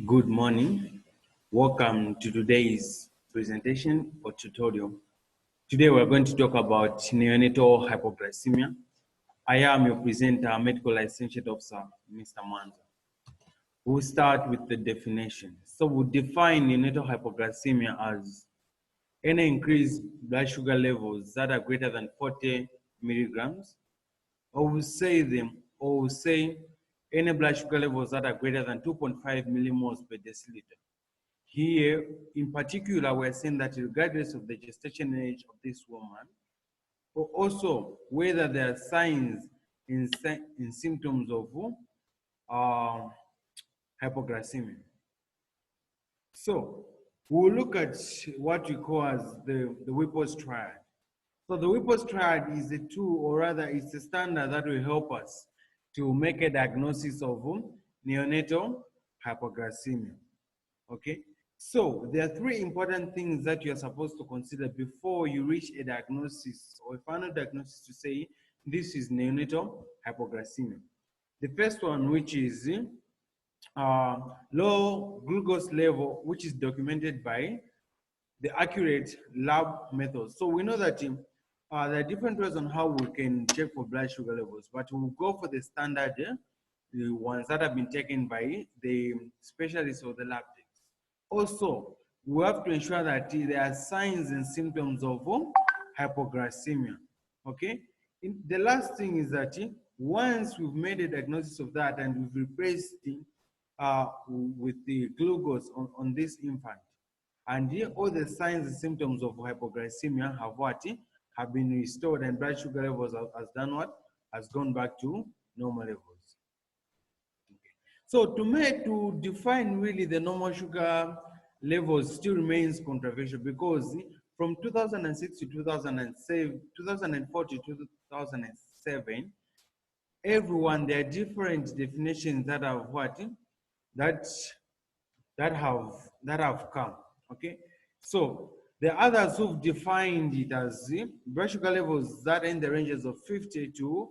Good morning. Welcome to today's presentation or tutorial. Today we're going to talk about neonatal hypoglycemia. I am your presenter, Medical Licensure Officer, Mr. Manza. We'll start with the definition. So we'll define neonatal hypoglycemia as any increased blood sugar levels that are greater than 40 milligrams, or we'll say any blood sugar levels that are greater than 2.5 millimoles per deciliter. Here, in particular, we're saying that regardless of the gestation age of this woman, or also whether there are signs and symptoms of hypoglycemia. So, we'll look at what we call as the Whipple's triad. So the Whipple's triad is a tool, or rather it's a standard that will help us to make a diagnosis of neonatal hypoglycemia. Okay? So there are three important things that you are supposed to consider before you reach a diagnosis or a final diagnosis to say this is neonatal hypoglycemia. The first one, which is low glucose level, which is documented by the accurate lab methods. So we know that there are different ways on how we can check for blood sugar levels, but we'll go for the standard, the ones that have been taken by the specialists or the lab techs. Also, we have to ensure that there are signs and symptoms of hypoglycemia. Okay. The last thing is that once we've made a diagnosis of that and we've replaced with the glucose on this infant, and here all the signs and symptoms of hypoglycemia have been restored, and blood sugar levels has gone back to normal levels. Okay. So to define really the normal sugar levels still remains controversial, because from 2006 to 2007, 2004 to 2007, there are different definitions that have that have come. Okay, so the others who've defined it as blood sugar levels that are in the ranges of 50 to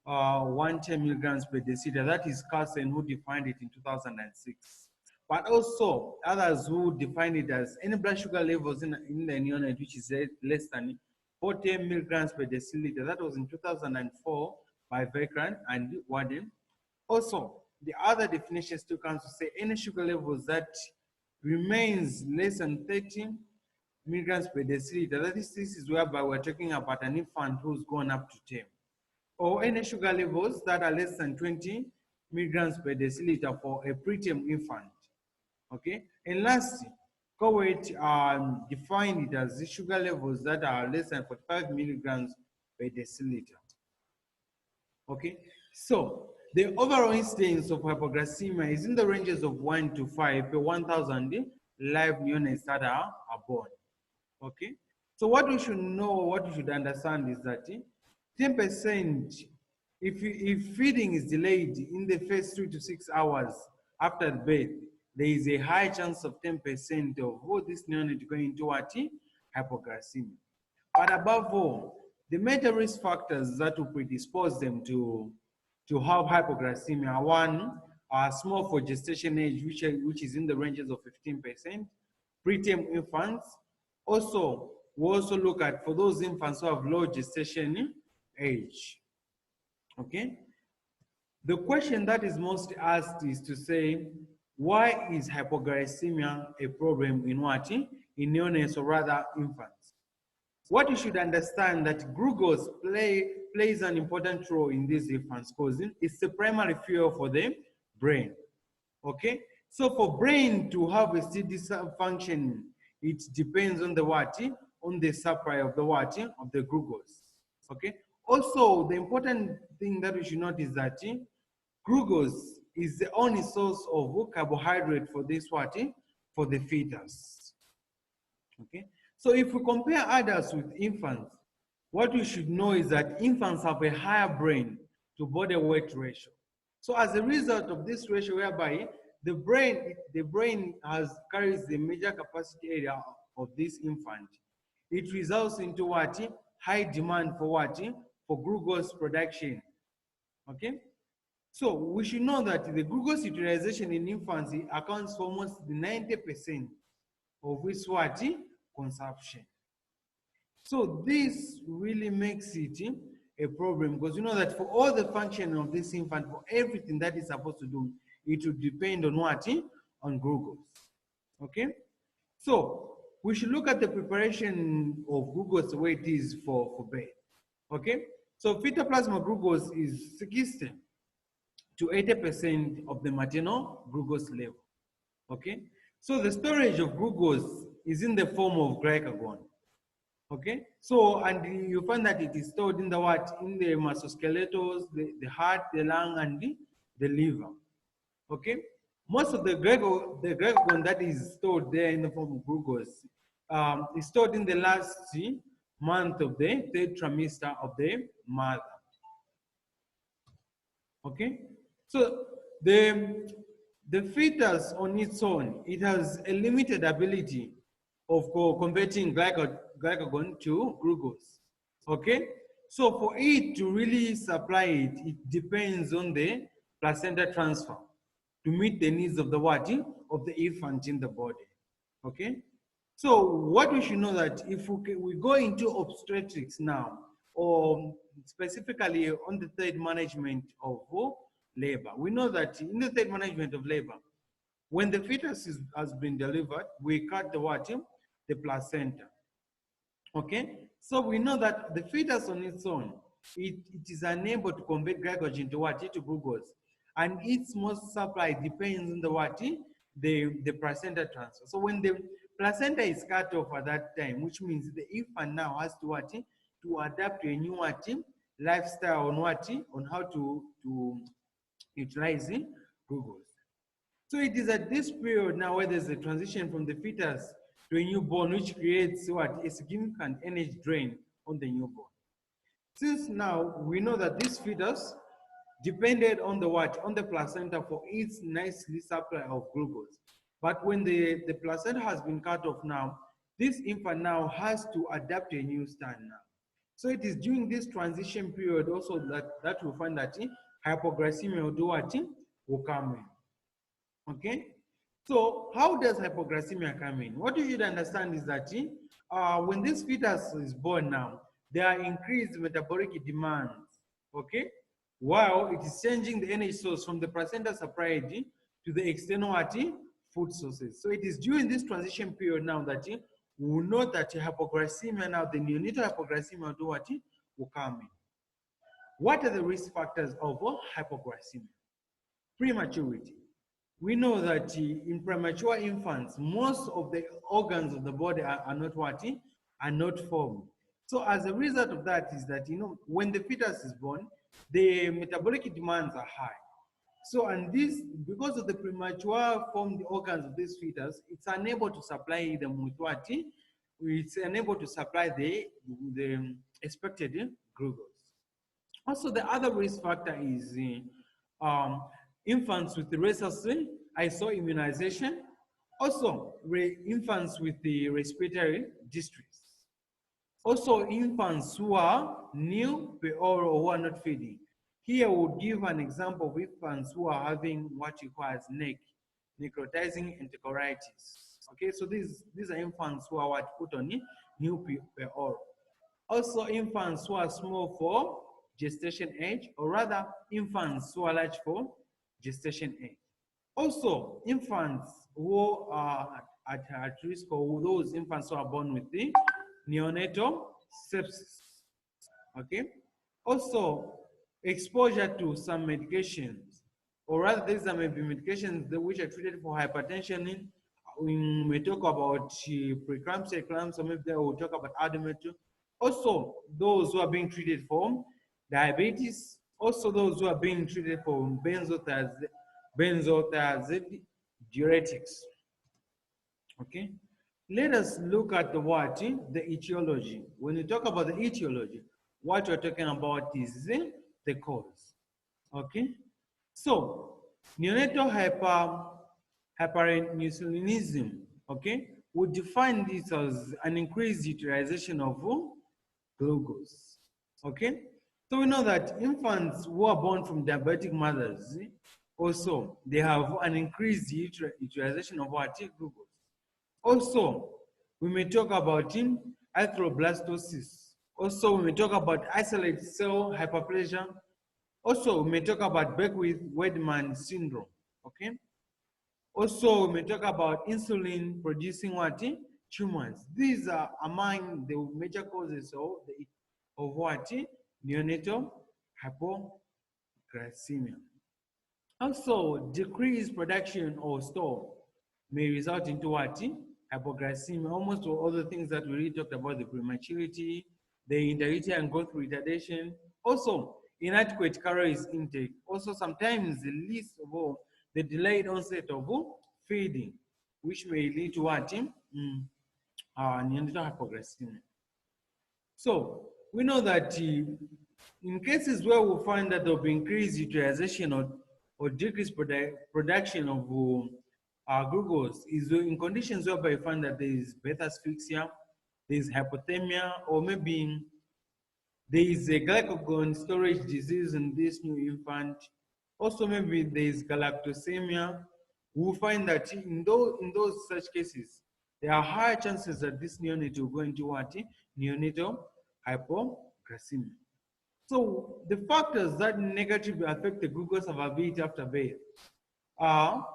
110 milligrams per deciliter. That is Carson, who defined it in 2006. But also others who defined it as any blood sugar levels in the neonate which is less than 40 milligrams per deciliter. That was in 2004 by Vekran and Warden. Also, the other definition still comes to say any sugar levels that remains less than 30 milligrams per deciliter. That is, this is whereby we're talking about an infant who's gone up to 10. Or any sugar levels that are less than 20 milligrams per deciliter for a preterm infant. Okay. And lastly, Cowett defined it as the sugar levels that are less than 45 milligrams per deciliter. Okay. So the overall incidence of hypoglycemia is in the ranges of 1 to 5 per 1,000 live neonates that are born. Okay. So what we should know, what we should understand is that 10%, if feeding is delayed in the first 3 to 6 hours after the birth, there is a high chance of 10% of all this neonate going into hypoglycemia. But above all, the major risk factors that will predispose them to have hypoglycemia: one, small for gestation age, which is in the ranges of 15%, preterm infants. Also, we also look at for those infants who have low gestation age. Okay. The question that is most asked is to say, why is hypoglycemia a problem in in neonates, or rather infants? What you should understand that glucose plays an important role in these infants, because it's the primary fuel for the brain. Okay, so for brain to have a steady function, it depends on the on the supply of the glucose. Okay. Also, the important thing that we should note is that glucose is the only source of carbohydrate for this for the fetus. Okay. So if we compare adults with infants, what we should know is that infants have a higher brain to body weight ratio. So as a result of this ratio, whereby the brain carries the major capacity area of this infant, it results into high demand for glucose production. Okay. So we should know that the glucose utilization in infancy accounts for almost the 90% of its what? Consumption. So this really makes it a problem, because you know that for all the functioning of this infant, for everything that is supposed to do, it will depend on what? On glucose. Okay? So we should look at the preparation of glucose the way it is for birth. Okay? So fetal plasma glucose is 60 to 80% of the maternal glucose level. Okay? So the storage of glucose is in the form of glycagon. Okay, so and you find that it is stored in the what? In the musculoskeletals, the heart, the lung, and the liver. Okay, most of the glycagon that is stored there in the form of glucose is stored in the last month of the third trimester of the mother. Okay, so the fetus on its own, it has a limited ability of converting glycagon to glucose. Okay, so for it to really supply it, it depends on the placenta transfer to meet the needs of the what? Of the infant in the body. Okay, so what we should know that if we go into obstetrics now, or specifically on the third management of labor, we know that in the third management of labor, when the fetus has been delivered, we cut the what? The placenta. Okay, so we know that the fetus on its own, it is unable to convert glycogen to what? To glucose, and its most supply depends on the what? The placenta transfer. So when the placenta is cut off at that time, which means the infant now has to what? To adapt to a new what? Lifestyle on what? On how to utilize glucose. So it is at this period now where there's a transition from the fetus to a newborn, which creates what? A significant energy drain on the newborn. Since now we know that this fetus depended on the what? On the placenta for its nicely supply of glucose. But when the placenta has been cut off now, this infant now has to adapt to a new stand now. So it is during this transition period also that we'll find that hypoglycemia will do what? Will come in. Okay, so how does hypoglycemia come in? What you should understand is that when this fetus is born now, there are increased metabolic demands, okay, while it is changing the energy source from the placenta supplied to the external food sources. So it is during this transition period now that we will know that hypoglycemia now, the neonatal hypoglycemia will do what? Will come in. What are the risk factors of hypoglycemia? Prematurity. We know that in premature infants, most of the organs of the body are not what? Are not formed. So as a result of that is that, you know, when the fetus is born, the metabolic demands are high. So, and this, because of the premature formed organs of this fetus, it's unable to supply them with what? It's unable to supply the expected glucose. Also, the other risk factor is infants with the rhesus isoimmunization. Also, infants with the respiratory distress. Also, infants who are new or who are not feeding. Here we'll give an example of infants who are having what you call as NEC, necrotizing enterocolitis. Okay, so these are infants who are what put on new per oral. Also, infants who are small for gestation age, or rather, infants who are large for gestation age. Also, infants who are at risk, or those infants who are born with the neonatal sepsis. Okay. Also, exposure to some medications, or rather, these are maybe medications which are treated for hypertension. We may talk about preeclampsia, eclampsia, maybe we'll talk about Artemether. Also, those who are being treated for diabetes, also those who are being treated for benzodiazepines, diuretics. Okay, let us look at the what? The etiology. When you talk about the etiology, what we're talking about is the cause. Okay, so neonatal hyperinsulinism, okay, we define this as an increased utilization of glucose. Okay, So we know that infants who are born from diabetic mothers, also they have an increased utilization of what? Glucose. Also, we may talk about erythroblastosis. Also, we may talk about isolated cell hyperplasia. Also, we may talk about Beckwith-Wiedemann syndrome. Okay. Also, we may talk about insulin producing what? Tumors. These are among the major causes of what? Neonatal hypoglycemia. Also, decreased production or store may result into what? Hypoglycemia. Almost all the things that we really talked about, the prematurity, the intrauterine growth retardation. Also, inadequate calories intake. Also, sometimes the least of all, the delayed onset of feeding, which may lead to what? Neonatal hypoglycemia. So we know that in cases where we find that there will be increased utilization or decreased production of glucose is in conditions whereby you find that there is beta asphyxia, there is hypothermia, or maybe there is a glycogen storage disease in this new infant. Also, maybe there is galactosemia. We'll find that in those such cases, there are higher chances that this neonate will go into what? Neonatal hypoglycemia. So the factors that negatively affect the glucose availability after birth are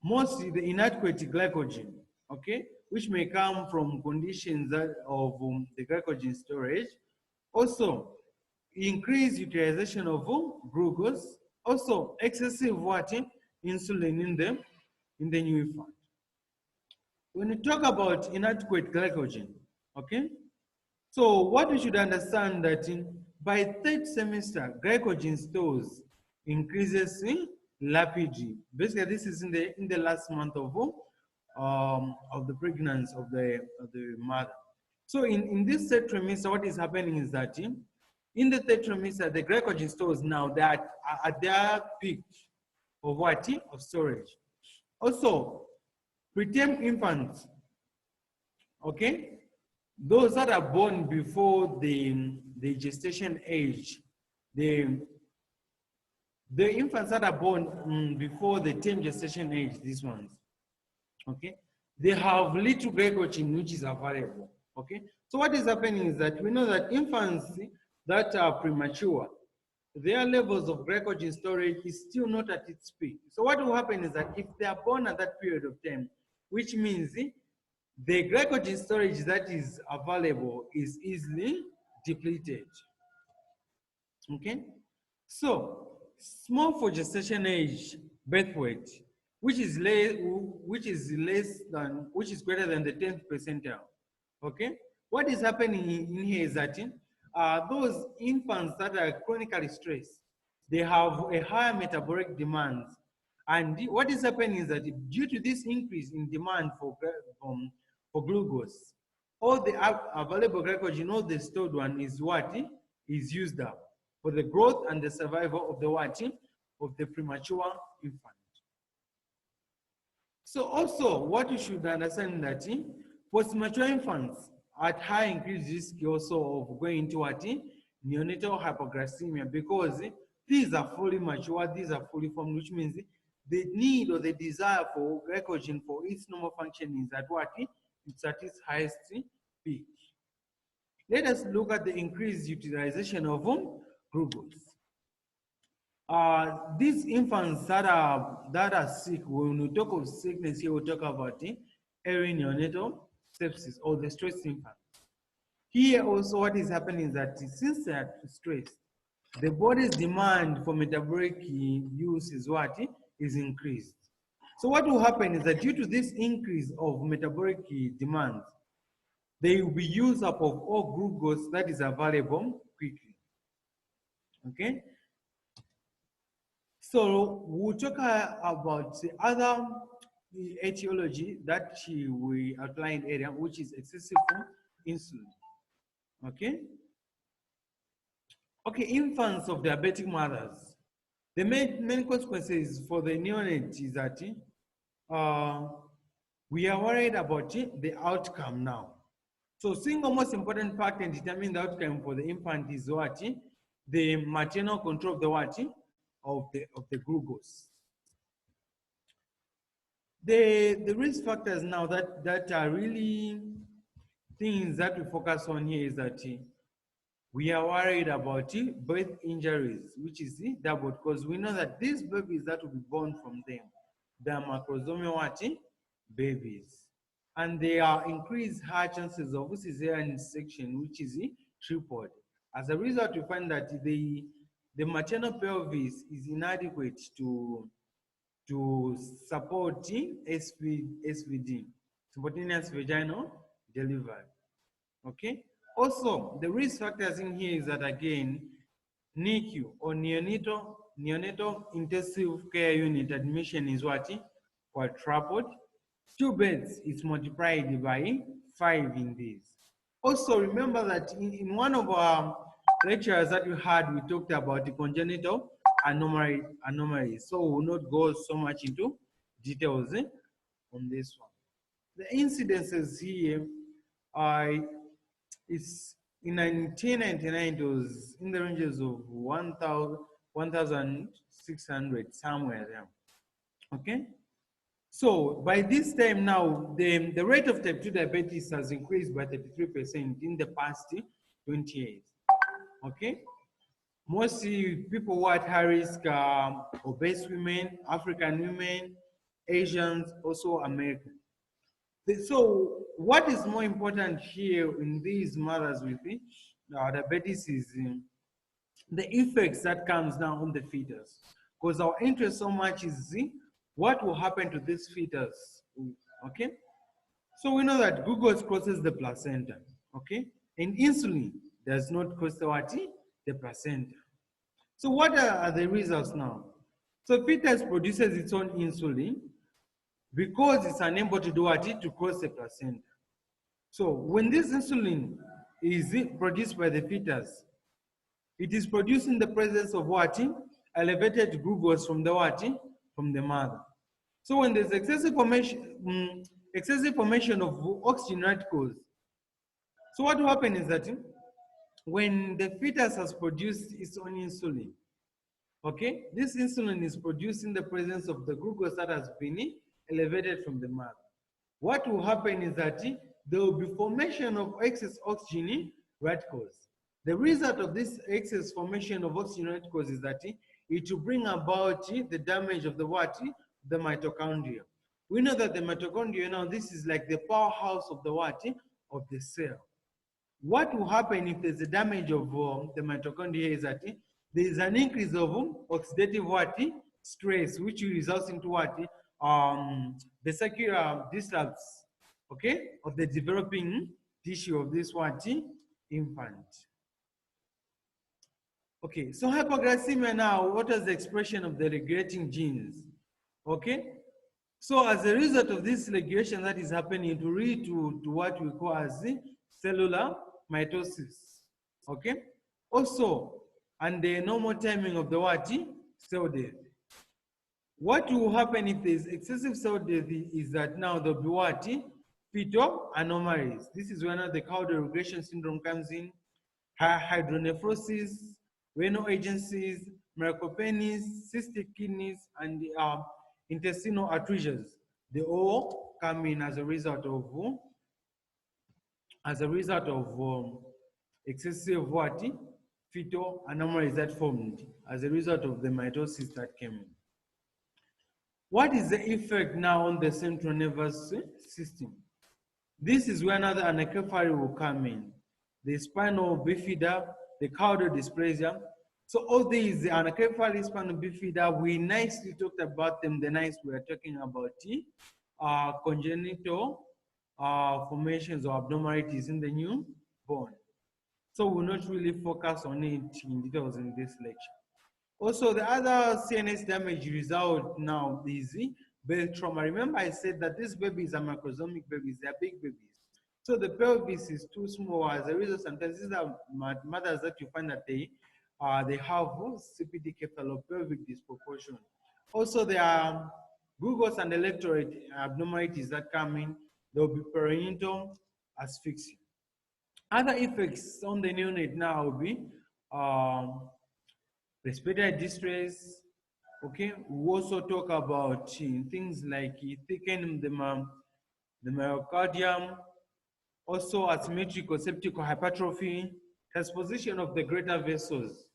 mostly the inadequate glycogen, okay, which may come from conditions of the glycogen storage. Also, increased utilization of glucose. Also, excessive what? Insulin in the new infant. When we talk about inadequate glycogen, okay, so what we should understand that by third semester, glycogen stores increases rapidly. Basically, this is in the last month of the pregnancy of the mother. So in this third trimester, what is happening is that in the third trimester, the glycogen stores now that are at their peak of what? Of storage. Also, preterm infants, okay, those that are born before the gestation age, the infants that are born before the term gestation age, these ones, okay, they have little glycogen which is available, okay. So what is happening is that we know that infants that are premature, their levels of glycogen storage is still not at its peak. So what will happen is that if they are born at that period of time, which means the glycogen storage that is available is easily depleted. Okay, so small for gestation age birth weight, which is greater than the 10th percentile. Okay, what is happening in here is that those infants that are chronically stressed, they have a higher metabolic demand, and what is happening is that due to this increase in demand for glucose, all the available glycogen, all the stored one is what is used up for the growth and the survival of the what? Of the premature infant. So also what you should understand that post-mature infants at high increased risk also of going into what? Neonatal hypoglycemia, because these are fully mature, these are fully formed, which means the need or the desire for glycogen for its normal function is at what? It's at its highest peak. Let us look at the increased utilization of glucose. These infants that are sick, when we talk of sickness here, we talk about early neonatal sepsis or the stressed infant. Here also what is happening is that since they are stressed, the body's demand for metabolic use is what? Is increased. So what will happen is that due to this increase of metabolic demand, they will be used up of all glucose that is available quickly. Okay? So we'll talk about the other etiology that we outlined earlier, which is excessive insulin. Okay? Okay, infants of diabetic mothers. The main consequences for the neonate is that we are worried about the outcome now. So single most important factor in determining the outcome for the infant is what? the maternal control of the what? Of the glucose. The risk factors now that are really things that we focus on here is that we are worried about birth injuries, which is double, because we know that these babies that will be born from them, they are macrosomal what? Babies. And they are increased high chances of cesarean section, which is tripled. As a result, we find that the maternal pelvis is inadequate to support SVD, spontaneous vaginal delivery. Okay. Also, the risk factors in here is that again, NICU or neonatal intensive care unit admission is what? Quadrupled. 2 beds is multiplied by 5 in this. Also, remember that in one of our lectures that we had, we talked about the congenital anomalies. So we will not go so much into details on this one. The incidences here are it's in 1999 it was in the ranges of 1,600 somewhere there. Okay. So by this time now, the rate of type 2 diabetes has increased by 33% in the past 20 years. Okay. Most people who are at high risk are obese women, African women, Asians, also American. So what is more important here in these mothers with diabetes is the effects that comes down on the fetus. Because our interest so much is what will happen to this fetus. Okay? So we know that glucose crosses the placenta. Okay? And insulin does not cross the placenta. So what are the results now? So fetus produces its own insulin because it's unable to do what? To cross the placenta. So when this insulin is produced by the fetus, it is produced in the presence of what? Elevated glucose from the what? From the mother. So when there's excessive formation of oxygen radicals, so what will happen is that when the fetus has produced its own insulin, okay, this insulin is produced in the presence of the glucose that has been elevated from the mother. What will happen is that there will be formation of excess oxygen radicals. The result of this excess formation of oxygen radicals is that it will bring about the damage of the what? The mitochondria. We know that the mitochondria now, this is like the powerhouse of the what? Of the cell. What will happen if there's a damage of the mitochondria is that there is an increase of oxidative what? Stress, which results into what? The circular disrupts, okay, of the developing tissue of this what? Infant. Okay, so hypoglycemia now, what is the expression of the regulating genes? Okay, so as a result of this regulation that is happening, it will lead to what we call as cellular mitosis. Okay, also, and the normal timing of the what? Cell death. What will happen if there is excessive cell death is that now there'll be what? Fetal anomalies. This is when the caudal regression syndrome comes in, hydronephrosis, renal agencies, myoclopenies, cystic kidneys, and intestinal atresias. They all come in as a result of excessive what? Fetal anomalies that formed as a result of the mitosis that came in. What is the effect now on the central nervous system? This is where another anencephaly will come in. The spinal bifida, the caudal dysplasia. So all these, the anencephaly, spinal bifida, we nicely talked about them the night we were talking about congenital formations or abnormalities in the newborn. So we'll not really focus on it in details in this lecture. Also, the other CNS damage result now is birth trauma. Remember I said that these babies are macrosomic babies, they are big babies. So the pelvis is too small. As a result, sometimes these are mothers that you find that they have CPD cephalopelvic disproportion. Also, there are glucose and electrolyte abnormalities that come in. There will be perinatal asphyxia. Other effects on the neonate now will be respiratory distress. Okay, we also talk about things like thickening the myocardium, also asymmetric or septic hypertrophy, transposition of the greater vessels.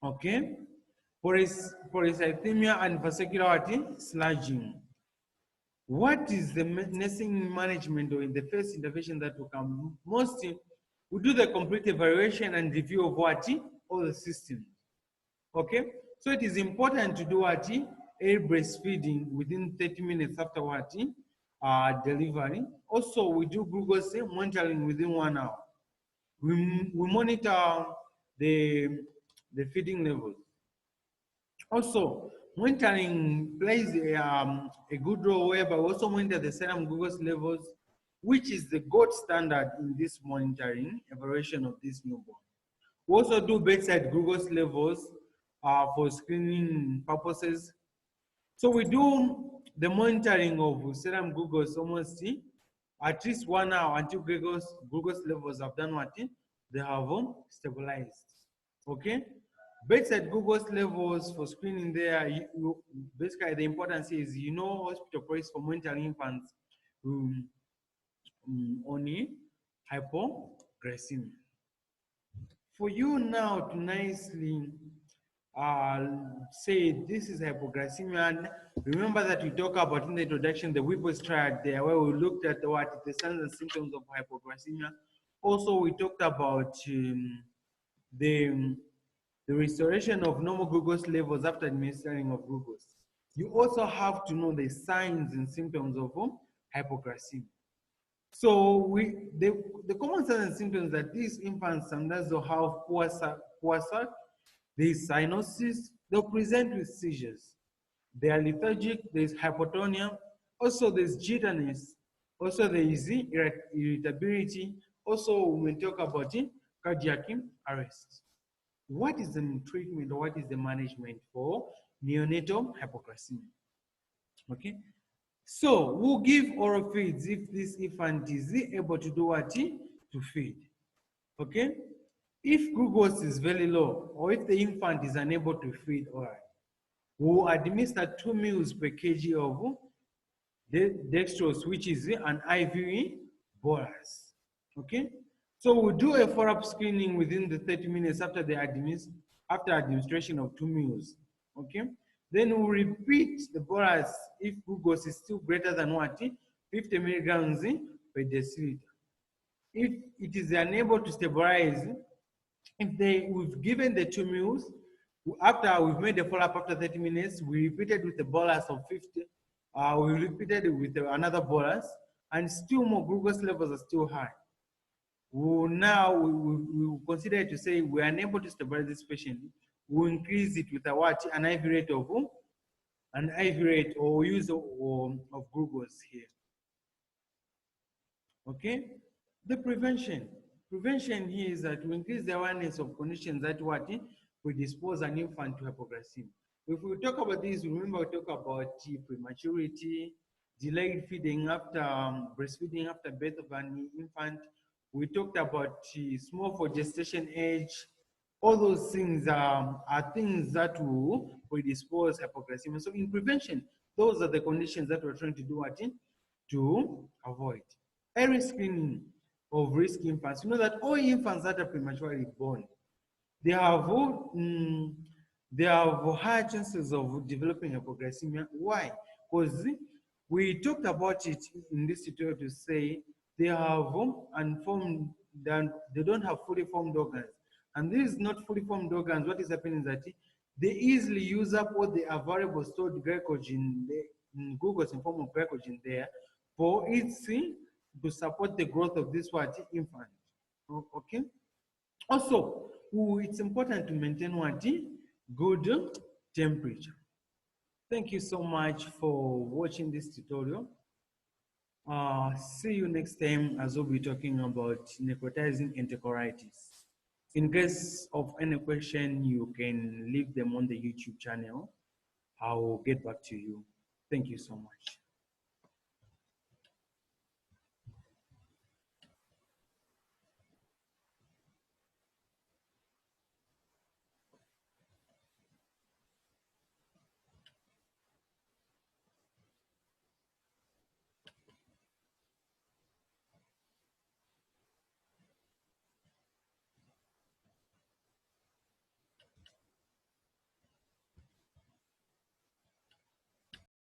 Okay, polycythemia and vascular sludging. What is the nursing management or in the first intervention that will come? Most we do the complete evaluation and review of what all the systems. Okay, so it is important to do what air breastfeeding within 30 minutes after what delivery. Also, we do glucose monitoring within 1 hour. We monitor the feeding levels. Also, monitoring plays a good role whereby we also monitor the serum glucose levels, which is the gold standard in this monitoring evaluation of this newborn. We also do bedside glucose levels for screening purposes. So we do the monitoring of serum glucose almost at least 1 hour until glucose levels have done what? They have stabilized. Okay? Bedside glucose levels for screening there, basically the importance is, hospital price for monitoring infants on hypoglycemia. For you now to nicely say this is hypoglycemia, and remember that we talked about in the introduction the Whipple's triad there, where we looked at the signs and symptoms of hypoglycemia. Also, we talked about the restoration of normal glucose levels after administering of glucose. You also have to know the signs and symptoms of hypoglycemia. So the common signs and symptoms that these infants sometimes will have poor sight, there's cyanosis, they'll present with seizures. They are lethargic, there's hypotonia, also there's jitterness, also there is irritability, also we may talk about cardiac arrest. What is the treatment or what is the management for neonatal hypoglycemia? Okay, so we'll give oral feeds if this infant is able to do what? To feed. Okay, if glucose is very low or if the infant is unable to feed oral, we'll administer 2 meals per kg of dextrose, which is an IV bolus. Okay, so we'll do a follow-up screening within the 30 minutes after administration of 2 meals. Okay, then we'll repeat the bolus if glucose is still greater than what? 50 milligrams per deciliter. If it is unable to stabilize, we've given the 2 meals, after we've made the follow-up after 30 minutes, we repeated with a bolus of 50, we repeated with another bolus, and still more glucose levels are still high. We will consider to say we are unable to stabilize this patient. We'll increase it with an IV rate or use of glucose here. Okay, the prevention here is that we increase the awareness of conditions that predispose an infant to hypoglycemia. If we talk about this, remember we talk about prematurity, delayed feeding after breastfeeding after birth of an infant. We talked about small for gestation age. All those things are things that will predispose hypoglycemia. So in prevention, those are the conditions that we're trying to do to avoid. Early screening of risk infants. You know that all infants that are prematurely born, they have high chances of developing hypoglycemia. Why? Because we talked about it in this tutorial to say they have unformed, they don't have fully formed organs. And this is not fully formed organs. What is happening is that they easily use up all the available stored glycogen, glucose in form of glycogen there, for it to support the growth of this infant. Okay. Also, it's important to maintain good temperature. Thank you so much for watching this tutorial. See you next time as we'll be talking about necrotizing enterocolitis. In case of any question, you can leave them on the YouTube channel. I will get back to you. Thank you so much.